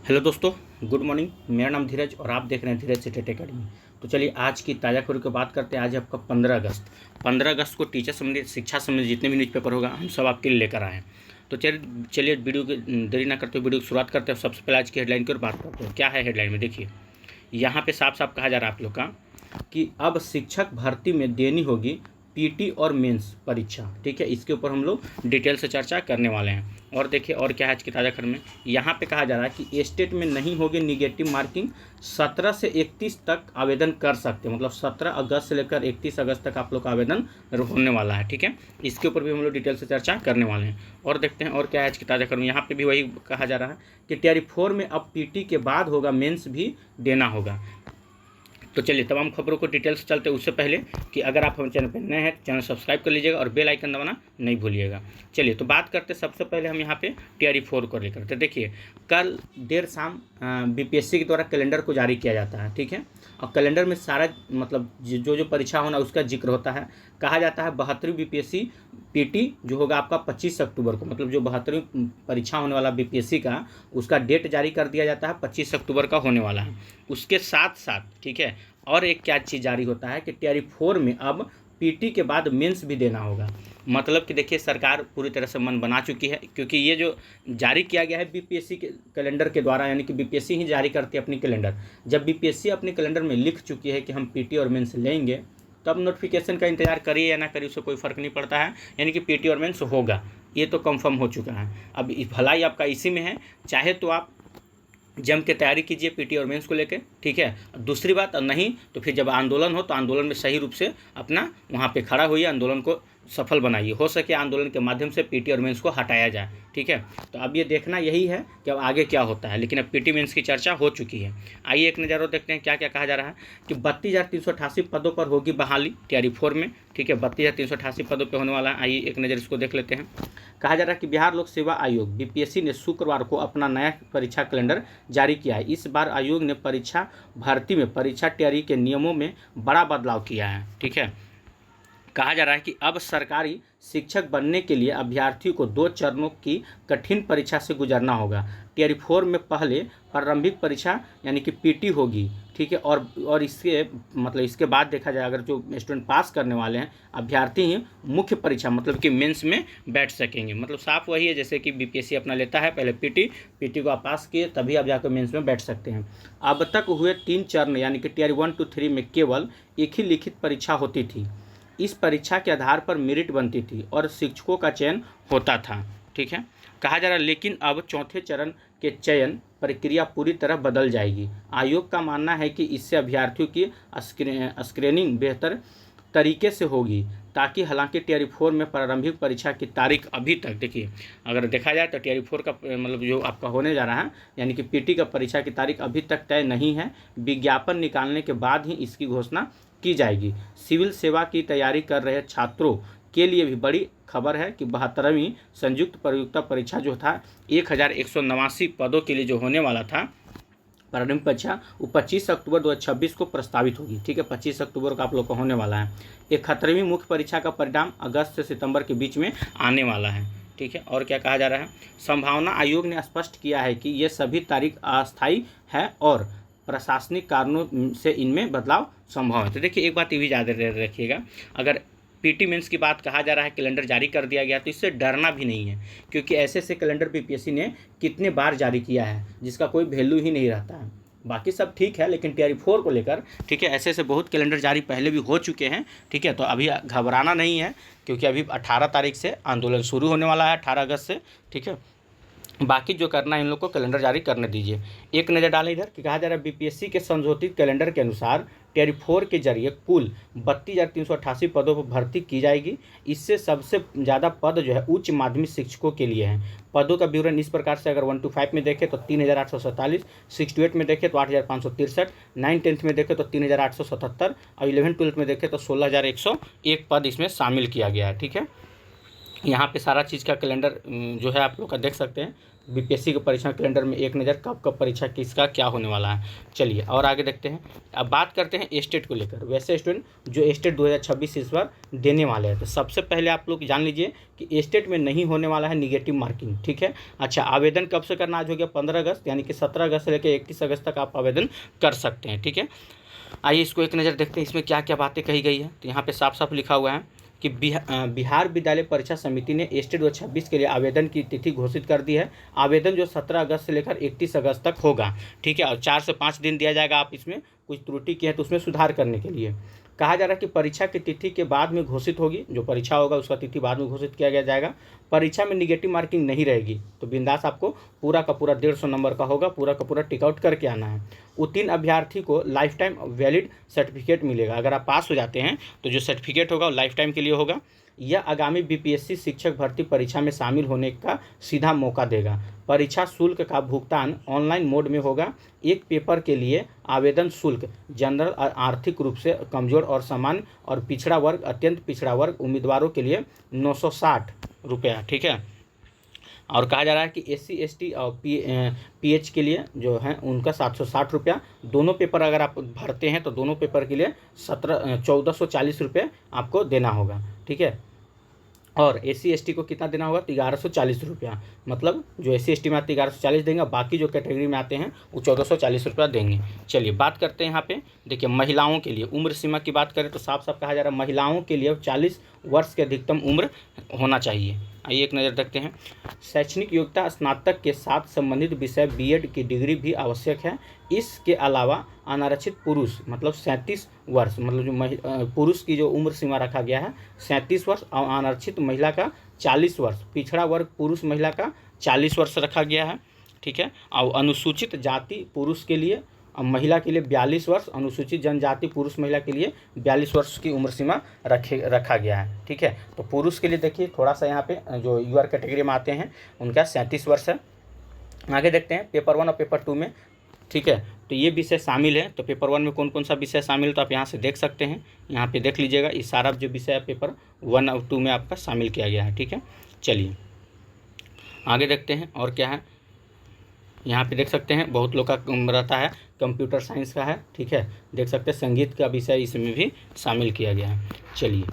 Hello दोस्तों, good morning. मेरा नाम धीरज और आप देख रहे हैं धीरज स्टेट अकेडमी। तो चलिए आज की ताज़ा खबरों की बात करते हैं। आज है आपका 15 अगस्त को टीचर संबंधित शिक्षा संबंधित जितने भी न्यूज़पेपर होगा हम सब आपके लिए लेकर आए हैं। तो चलिए वीडियो की देरी ना करते हुए वीडियो की शुरुआत करते हैं। सबसे पहले आज की हेडलाइन की ओर बात करते हैं। क्या है हेडलाइन में, देखिए यहाँ पे साफ साफ कहा जा रहा है आप लोग का कि अब शिक्षक भर्ती में देनी होगी पीटी और मेंस परीक्षा। ठीक है, इसके ऊपर हम लोग डिटेल से चर्चा करने वाले हैं। और देखिए और क्या है आज की ताज़ा खबर में, यहाँ पे कहा जा रहा है कि स्टेट में नहीं होगी निगेटिव मार्किंग। 17 से 31 तक आवेदन कर सकते हैं, मतलब 17 अगस्त से लेकर 31 अगस्त तक आप लोग का आवेदन होने वाला है। ठीक है, इसके ऊपर भी हम लोग डिटेल से चर्चा करने वाले हैं। और देखते हैं और क्या है आज की ताज़ा खबर में। यहाँ पे भी वही कहा जा रहा है कि टियर 4 में अब पीटी के बाद होगा मेंस भी देना होगा। तो चलिए तमाम खबरों को डिटेल से चलते हैं। उससे पहले कि अगर आप हमारे चैनल पर नए हैं तो चैनल सब्सक्राइब कर लीजिएगा और बेल आइकन दबाना नहीं भूलिएगा। चलिए तो बात करते हैं। सबसे पहले हम यहाँ पे टीआरई 4 को लेकर तो देखिए कल देर शाम बीपीएससी के द्वारा कैलेंडर को जारी किया जाता है। ठीक है, और कैलेंडर में सारा मतलब जो परीक्षा होना उसका जिक्र होता है। कहा जाता है 72वीं बीपीएससी पीटी जो होगा आपका 25 अक्टूबर को, मतलब जो 72वीं परीक्षा होने वाला बीपीएससी का उसका डेट जारी कर दिया जाता है, 25 अक्टूबर का होने वाला है। उसके साथ साथ ठीक है और एक क्या चीज़ जारी होता है कि टीआरई 4 में अब पीटी के बाद मेंस भी देना होगा। मतलब कि देखिए सरकार पूरी तरह से मन बना चुकी है, क्योंकि ये जो जारी किया गया है बीपीएससी के कैलेंडर के द्वारा, यानी कि बीपीएससी ही जारी करती है अपनी कैलेंडर। जब बीपीएससी अपने कैलेंडर में लिख चुकी है कि हम पीटी और मेंस लेंगे, तब नोटिफिकेशन का इंतजार करिए या ना करिए उससे कोई फ़र्क नहीं पड़ता है, यानी कि पीटी और मेंस होगा, ये तो कंफर्म हो चुका है। अब भलाई आपका इसी में है, चाहे तो आप जम के तैयारी कीजिए पीटी और मेंस को लेकर। ठीक है, दूसरी बात नहीं तो फिर जब आंदोलन हो तो आंदोलन में सही रूप से अपना वहाँ पे खड़ा होइए, आंदोलन को सफल बनाइए। हो सके आंदोलन के माध्यम से पीटी और मेंस को हटाया जाए। ठीक है, तो अब ये देखना यही है कि अब आगे क्या होता है, लेकिन अब पीटी मेंस की चर्चा हो चुकी है। आइए एक नज़र और देखते हैं क्या क्या कहा जा रहा है कि 32,388 पदों पर होगी बहाली टीआरई 4 में। ठीक है, 32,388 पदों पर होने वाला है। आइए एक नज़र इसको देख लेते हैं। कहा जा रहा है कि बिहार लोक सेवा आयोग बीपीएससी ने शुक्रवार को अपना नया परीक्षा कैलेंडर जारी किया है। इस बार आयोग ने परीक्षा भर्ती में परीक्षा तैयारी के नियमों में बड़ा बदलाव किया है। ठीक है, कहा जा रहा है कि अब सरकारी शिक्षक बनने के लिए अभ्यर्थियों को 2 चरणों की कठिन परीक्षा से गुजरना होगा। टीआरई 4 में पहले प्रारंभिक परीक्षा यानी कि पीटी होगी। ठीक है, और इसके मतलब इसके बाद देखा जाए अगर जो स्टूडेंट पास करने वाले हैं अभ्यर्थी ही मुख्य परीक्षा मतलब कि मेंस में बैठ सकेंगे। मतलब साफ वही है जैसे कि बीपीएससी अपना लेता है, पहले पीटी को आप पास किए तभी आप जाकर मेंस में बैठ सकते हैं। अब तक हुए 3 चरण यानी कि टीआरई 1 to 3 में केवल एक ही लिखित परीक्षा होती थी। इस परीक्षा के आधार पर मेरिट बनती थी और शिक्षकों का चयन होता था। ठीक है, कहा जा रहा है लेकिन अब चौथे चरण के चयन प्रक्रिया पूरी तरह बदल जाएगी। आयोग का मानना है कि इससे अभ्यर्थियों की स्क्रीनिंग बेहतर तरीके से होगी, ताकि हालांकि टीआरई 4 में प्रारंभिक परीक्षा की तारीख अभी तक देखिए अगर देखा जाए तो टीआरई 4 का मतलब जो आपका होने जा रहा है यानी कि पीटी का परीक्षा की तारीख अभी तक तय नहीं है। विज्ञापन निकालने के बाद ही इसकी घोषणा की जाएगी। सिविल सेवा की तैयारी कर रहे छात्रों के लिए भी बड़ी खबर है कि 72वीं संयुक्त प्रयोक्ता परीक्षा जो था 1189 पदों के लिए जो होने वाला था प्रारंभिक परीक्षा वो 25 अक्टूबर 2026 को प्रस्तावित होगी। ठीक है, 25 अक्टूबर को आप लोग का होने वाला है। 71वीं मुख्य परीक्षा का परिणाम अगस्त से सितंबर के बीच में आने वाला है। ठीक है, और क्या कहा जा रहा है, संभावना आयोग ने स्पष्ट किया है कि ये सभी तारीख अस्थायी है और प्रशासनिक कारणों से इनमें बदलाव संभव है। तो देखिए एक बात ये भी याद रखिएगा, अगर पीटी मेंस की बात कहा जा रहा है कैलेंडर जारी कर दिया गया तो इससे डरना भी नहीं है, क्योंकि ऐसे ऐसे कैलेंडर बीपीएससी ने कितने बार जारी किया है जिसका कोई वैल्यू ही नहीं रहता है। बाकी सब ठीक है लेकिन टीआरई 4 को लेकर ठीक है ऐसे ऐसे बहुत कैलेंडर जारी पहले भी हो चुके हैं। ठीक है, तो अभी घबराना नहीं है, क्योंकि अभी 18 तारीख से आंदोलन शुरू होने वाला है, 18 अगस्त से। ठीक है, बाकी जो करना है इन लोग को कैलेंडर जारी करने दीजिए। एक नज़र डालें इधर कि कहा जा रहा है बीपीएससी के संशोधित कैलेंडर के अनुसार टीआरई 4 के जरिए कुल 32,388 पदों पर भर्ती की जाएगी। इससे सबसे ज़्यादा पद जो है उच्च माध्यमिक शिक्षकों के लिए हैं। पदों का विवरण इस प्रकार से अगर 1 to 5 में देखें तो 3,847, 6 to 8 में देखें तो 8,563, 9-10 में देखें तो 3,877 और 11-12 में देखें तो 16,101 पद इसमें शामिल किया गया है। ठीक है, यहाँ पे सारा चीज़ का कैलेंडर जो है आप लोग का देख सकते हैं, बीपीएससी के परीक्षा कैलेंडर में एक नज़र, कब कब परीक्षा किसका क्या होने वाला है। चलिए और आगे देखते हैं। अब बात करते हैं स्टेट को लेकर। वैसे स्टूडेंट जो स्टेट 2026 इस बार देने वाले हैं, तो सबसे पहले आप लोग जान लीजिए कि स्टेट में नहीं होने वाला है निगेटिव मार्किंग, ठीक है। अच्छा, आवेदन कब से करना, आज हो गया 15 अगस्त, यानी कि 17 अगस्त से लेकर 31 अगस्त तक आप आवेदन कर सकते हैं, ठीक है। आइए इसको एक नज़र देखते हैं इसमें क्या क्या बातें कही गई है। तो यहाँ पे साफ साफ लिखा हुआ है कि बिहार विद्यालय परीक्षा समिति ने स्टेट 2026 के लिए आवेदन की तिथि घोषित कर दी है। आवेदन जो 17 अगस्त से लेकर 31 अगस्त तक होगा, ठीक है। और 4 से 5 दिन दिया जाएगा, आप इसमें कुछ त्रुटि की है तो उसमें सुधार करने के लिए। कहा जा रहा है कि परीक्षा की तिथि के बाद में घोषित होगी, जो परीक्षा होगा उसका तिथि बाद में घोषित किया जाएगा। परीक्षा में निगेटिव मार्किंग नहीं रहेगी, तो बिंदास आपको पूरा का पूरा 150 नंबर का होगा, पूरा का पूरा टिक आउट करके आना है। उत्तीर्ण अभ्यर्थी को लाइफ टाइम वैलिड सर्टिफिकेट मिलेगा। अगर आप पास हो जाते हैं तो जो सर्टिफिकेट होगा वो लाइफ टाइम के लिए होगा। यह आगामी बीपीएससी शिक्षक भर्ती परीक्षा में शामिल होने का सीधा मौका देगा। परीक्षा शुल्क का भुगतान ऑनलाइन मोड में होगा। एक पेपर के लिए आवेदन शुल्क जनरल आर्थिक रूप से कमजोर और सामान्य और पिछड़ा वर्ग, अत्यंत पिछड़ा वर्ग उम्मीदवारों के लिए 960 रुपया, ठीक है। और कहा जा रहा है कि SC ST और PH के लिए जो है उनका 760 रुपया। दोनों पेपर अगर आप भरते हैं तो दोनों पेपर के लिए 1440 रुपये आपको देना होगा, ठीक है। और SC ST को कितना देना होगा, तो 1140 रुपया। मतलब जो SC ST में आते हैं 1140 देंगे, बाकी जो कैटेगरी में आते हैं वो 1440 रुपया देंगे। चलिए बात करते हैं यहाँ पे। देखिए महिलाओं के लिए उम्र सीमा की बात करें तो साफ साफ कहा जा रहा है महिलाओं के लिए 40 वर्ष की अधिकतम उम्र होना चाहिए। आइए एक नज़र देखते हैं। शैक्षणिक योग्यता स्नातक के साथ संबंधित विषय BEd की डिग्री भी आवश्यक है। इसके अलावा अनारक्षित पुरुष मतलब 37 वर्ष, मतलब जो पुरुष की जो उम्र सीमा रखा गया है 37 वर्ष, और अनारक्षित महिला का 40 वर्ष, पिछड़ा वर्ग पुरुष महिला का 40 वर्ष रखा गया है, ठीक है। और अनुसूचित जाति पुरुष के लिए, महिला के लिए 42 वर्ष, अनुसूचित जनजाति पुरुष महिला के लिए 42 वर्ष की उम्र सीमा रखा गया है, ठीक है। तो पुरुष के लिए देखिए थोड़ा सा यहाँ पे जो यूआर कैटेगरी में आते हैं उनका 37 वर्ष है। आगे देखते हैं पेपर 1 और पेपर 2 में, ठीक है। तो ये विषय शामिल है। तो पेपर 1 में कौन कौन सा विषय शामिल है तो आप यहाँ से देख सकते हैं। यहाँ पे देख लीजिएगा, ये सारा जो विषय है पेपर 1 और 2 में आपका शामिल किया गया है, ठीक है। चलिए आगे देखते हैं और क्या है। यहाँ पे देख सकते हैं बहुत लोग का रहता है कंप्यूटर साइंस का है, ठीक है। देख सकते हैं संगीत का विषय इसमें भी शामिल किया गया है। चलिए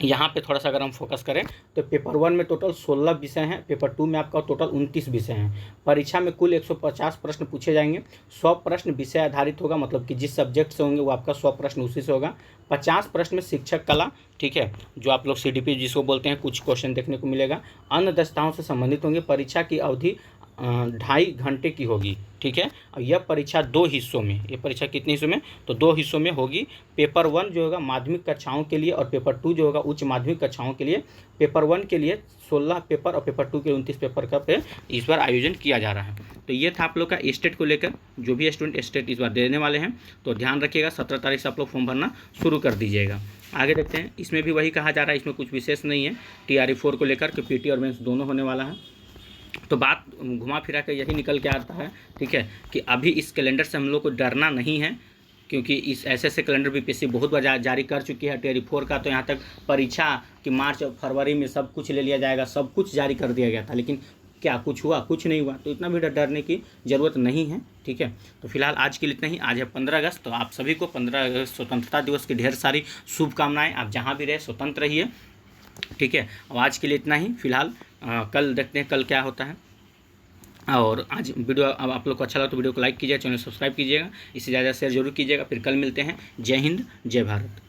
यहाँ पे थोड़ा सा अगर हम फोकस करें तो पेपर 1 में टोटल 16 विषय हैं, पेपर 2 में आपका टोटल 29 विषय हैं। परीक्षा में कुल 150 प्रश्न पूछे जाएंगे। 100 प्रश्न विषय आधारित होगा, मतलब कि जिस सब्जेक्ट से होंगे वो आपका 100 प्रश्न उसी से होगा। 50 प्रश्न में शिक्षक कला, ठीक है, जो आप लोग CDP जिसको बोलते हैं, कुछ क्वेश्चन देखने को मिलेगा। अन्य दस्ताओं से संबंधित होंगे। परीक्षा की अवधि 2.5 घंटे की होगी, ठीक है। और यह परीक्षा 2 हिस्सों में, ये परीक्षा कितने हिस्सों में, तो 2 हिस्सों में होगी। पेपर 1 जो होगा माध्यमिक कक्षाओं के लिए और पेपर 2 जो होगा उच्च माध्यमिक कक्षाओं के लिए। पेपर 1 के लिए 16 पेपर और पेपर 2 के 29 पेपर का इस बार आयोजन किया जा रहा है। तो ये था आप लोग का स्टेट को लेकर। जो भी स्टूडेंट स्टेट इस बार देने वाले हैं तो ध्यान रखिएगा, 17 तारीख से आप लोग फॉर्म भरना शुरू कर दीजिएगा। आगे देखते हैं, इसमें भी वही कहा जा रहा है, इसमें कुछ विशेष नहीं है। TRE 4 को लेकर के PT और मेंस दोनों होने वाला है। तो बात घुमा फिरा कर यही निकल के आता है, ठीक है, कि अभी इस कैलेंडर से हम लोग को डरना नहीं है, क्योंकि इस ऐसे कैलेंडर बीपीएससी बहुत बार जारी कर चुकी है। TRE 4 का तो यहाँ तक परीक्षा कि मार्च और फरवरी में सब कुछ ले लिया जाएगा, सब कुछ जारी कर दिया गया था, लेकिन क्या कुछ हुआ, कुछ नहीं हुआ। तो इतना भी डरने की ज़रूरत नहीं है, ठीक है। तो फिलहाल आज के लिए इतना ही। आज है 15 अगस्त, तो आप सभी को 15 अगस्त स्वतंत्रता दिवस की ढेर सारी शुभकामनाएँ। आप जहाँ भी रहे स्वतंत्र रहिए, ठीक है। और आज के लिए इतना ही फिलहाल। कल देखते हैं कल क्या होता है। और आज वीडियो अब आप लोग को अच्छा लगा तो वीडियो को लाइक कीजिएगा, चैनल सब्सक्राइब कीजिएगा, इससे ज़्यादा शेयर जरूर कीजिएगा। फिर कल मिलते हैं। जय हिंद, जय भारत।